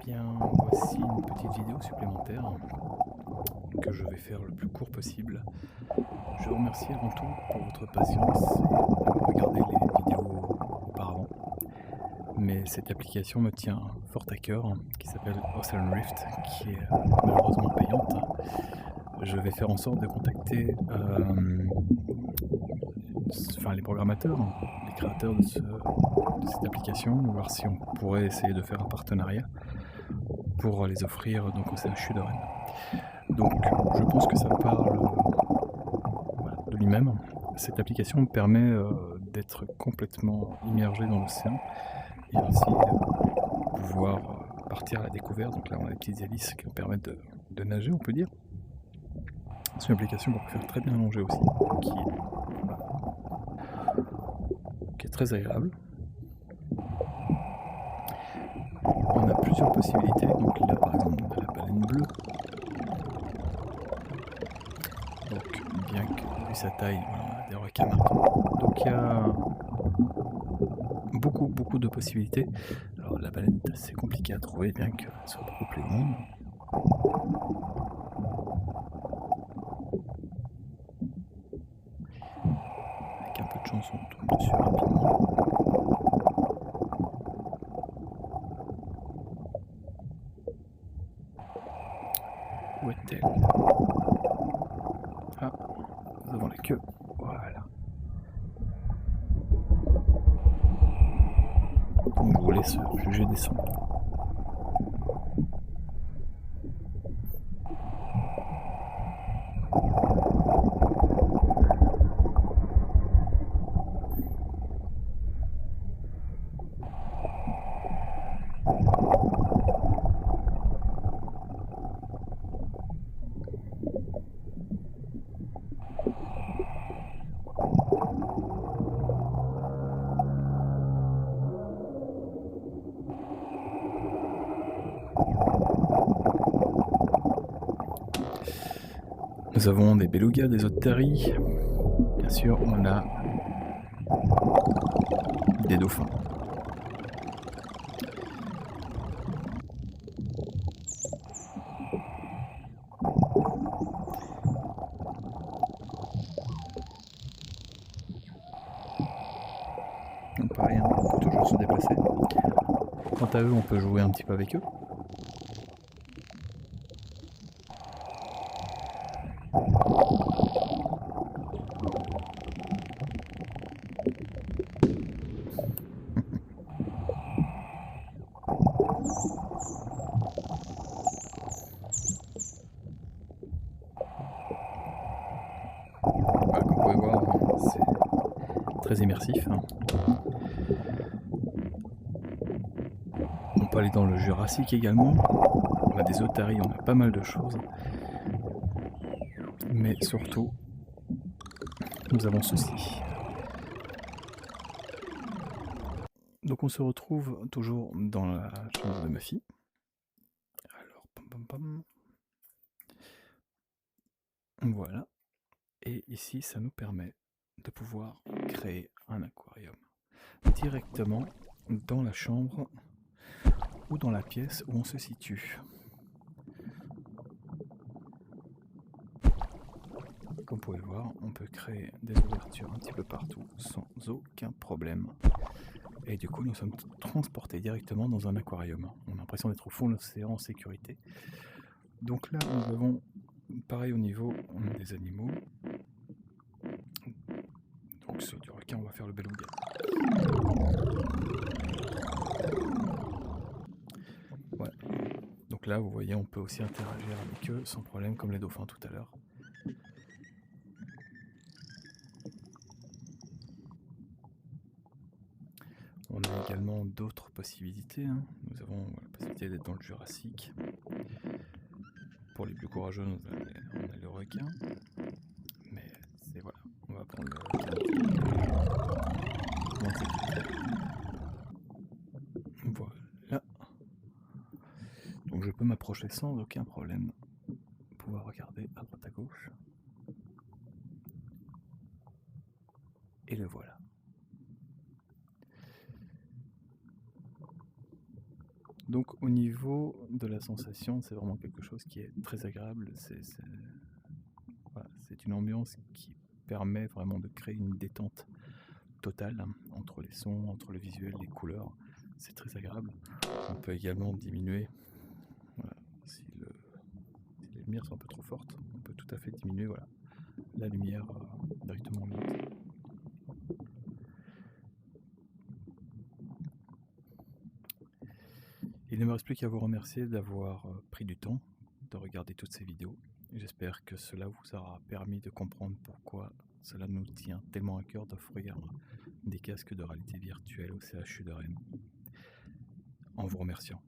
bien, voici une petite vidéo supplémentaire que je vais faire le plus court possible. Je vous remercie avant tout pour votre patience et d'avoir regardé les vidéos auparavant. Mais cette application me tient fort à cœur, qui s'appelle Ocean Rift, qui est malheureusement payante. Je vais faire en sorte de contacter les programmateurs, les créateurs de cette application, voir si on pourrait essayer de faire un partenariat pour les offrir donc au CHU de Rennes. Donc je pense que ça parle voilà, de lui-même. Cette application me permet d'être complètement immergé dans l'océan et ainsi pouvoir partir à la découverte. Donc là on a des petites hélices qui me permettent de nager, on peut dire. C'est une application qu'on peut faire très bien longer aussi, qui est très agréable. On a plusieurs possibilités, donc là par exemple on a la baleine bleue. Donc bien que vu sa taille, voilà, on a des requins marteaux. Donc il y a beaucoup de possibilités. Alors la baleine est assez compliquée à trouver, bien qu'elle soit beaucoup plus grande. Avec un peu de chance, on tombe dessus rapidement. Où est-elle? Ah, devant la queue. Voilà. Donc je vous laisse juger des sons. Nous avons des belugas, des otaries. Bien sûr, on a des dauphins. Donc pareil, hein, on peut toujours se déplacer. Quant à eux, on peut jouer un petit peu avec eux. Voilà, comme vous pouvez voir, c'est très immersif. On peut aller dans le Jurassique également. On a des otaries, on a pas mal de choses. Mais surtout, nous avons ceci. Donc on se retrouve toujours dans la chambre de ma fille. Alors, pam pam pam. Voilà. Et ici, ça nous permet de pouvoir créer un aquarium directement dans la chambre ou dans la pièce où on se situe. Comme vous pouvez voir, on peut créer des ouvertures un petit peu partout sans aucun problème. Et du coup, nous sommes transportés directement dans un aquarium. On a l'impression d'être au fond de l'océan en sécurité. Donc là, nous avons, pareil au niveau des animaux. Donc sur du requin, on va faire le beluga. Voilà. Donc là, vous voyez, on peut aussi interagir avec eux sans problème, comme les dauphins tout à l'heure. On a également d'autres possibilités. Nous avons la possibilité d'être dans le Jurassique. Pour les plus courageux, on a le requin. Mais c'est voilà, on va prendre le requin. Voilà. Donc je peux m'approcher sans aucun problème. Pouvoir regarder à droite à gauche. Et le voilà. Donc au niveau de la sensation, c'est vraiment quelque chose qui est très agréable. Voilà, c'est une ambiance qui permet vraiment de créer une détente totale, hein, entre les sons, entre le visuel, les couleurs. C'est très agréable. On peut également diminuer, voilà, si les lumières sont un peu trop fortes, on peut tout à fait diminuer, voilà, la lumière, directement ambiante. Il ne me reste plus qu'à vous remercier d'avoir, pris du temps de regarder toutes ces vidéos. J'espère que cela vous aura permis de comprendre pourquoi cela nous tient tellement à cœur d'offrir des casques de réalité virtuelle au CHU de Rennes, en vous remerciant.